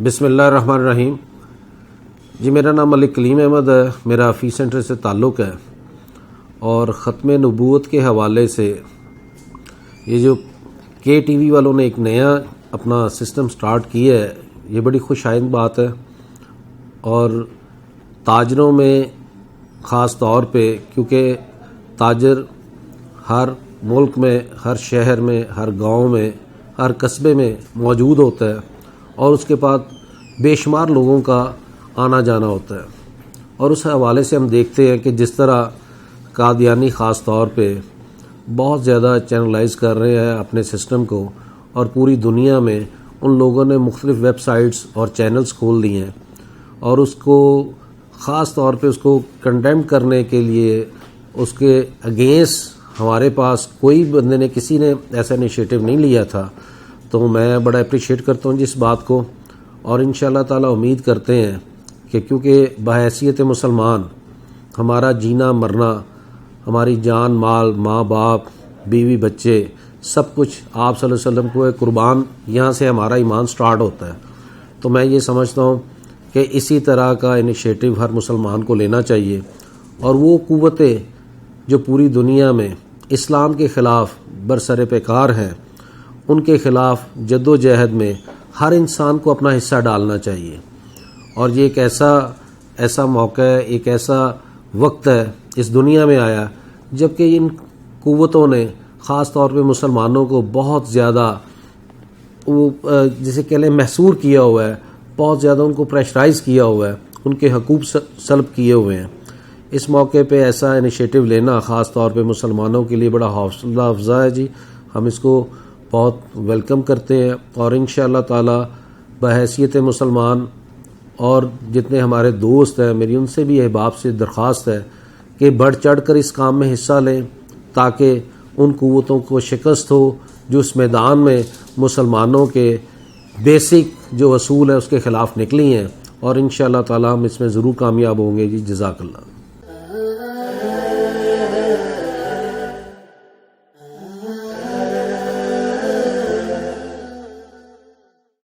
بسم اللہ الرحمن الرحیم. جی میرا نام کلیم احمد ہے. میرا حفیظ سینٹر سے تعلق ہے اور ختم نبوت کے حوالے سے یہ جو کے ٹی وی والوں نے ایک نیا اپنا سسٹم سٹارٹ کیا ہے، یہ بڑی خوش آئند بات ہے. اور تاجروں میں خاص طور پہ، کیونکہ تاجر ہر ملک میں، ہر شہر میں، ہر گاؤں میں، ہر قصبے میں موجود ہوتا ہے اور اس کے بعد بے شمار لوگوں کا آنا جانا ہوتا ہے. اور اس حوالے سے ہم دیکھتے ہیں کہ جس طرح قادیانی خاص طور پہ بہت زیادہ چینلائز کر رہے ہیں اپنے سسٹم کو، اور پوری دنیا میں ان لوگوں نے مختلف ویب سائٹس اور چینلز کھول دی ہیں، اور اس کو خاص طور پہ اس کو کنڈیم کرنے کے لیے اس کے اگینسٹ ہمارے پاس کوئی بندے نے، کسی نے ایسا انیشیٹو نہیں لیا تھا. تو میں بڑا اپریشیٹ کرتا ہوں جس بات کو، اور انشاءاللہ تعالی امید کرتے ہیں کہ کیونکہ بحیثیت مسلمان ہمارا جینا مرنا، ہماری جان مال، ماں باپ، بیوی بچے، سب کچھ آپ صلی اللہ علیہ وسلم کو قربان، یہاں سے ہمارا ایمان سٹارٹ ہوتا ہے. تو میں یہ سمجھتا ہوں کہ اسی طرح کا انیشیٹو ہر مسلمان کو لینا چاہیے، اور وہ قوتیں جو پوری دنیا میں اسلام کے خلاف برسر پیکار ہیں، ان کے خلاف جد و جہد میں ہر انسان کو اپنا حصہ ڈالنا چاہیے. اور یہ ایک ایسا موقع ہے، ایک ایسا وقت ہے اس دنیا میں آیا جبکہ ان قوتوں نے خاص طور پہ مسلمانوں کو بہت زیادہ جسے کہہ لیں محصور کیا ہوا ہے، بہت زیادہ ان کو پریشرائز کیا ہوا ہے، ان کے حقوق سلب کیے ہوئے ہیں. اس موقع پہ ایسا انیشیٹو لینا خاص طور پہ مسلمانوں کے لیے بڑا حوصلہ افزا ہے. جی ہم اس کو بہت ویلکم کرتے ہیں، اور انشاءاللہ تعالی بحیثیت مسلمان اور جتنے ہمارے دوست ہیں، میری ان سے بھی احباب سے درخواست ہے کہ بڑھ چڑھ کر اس کام میں حصہ لیں، تاکہ ان قوتوں کو شکست ہو جو اس میدان میں مسلمانوں کے بیسک جو اصول ہیں اس کے خلاف نکلی ہیں. اور انشاءاللہ تعالی ہم اس میں ضرور کامیاب ہوں گے. جی جزاک اللہ.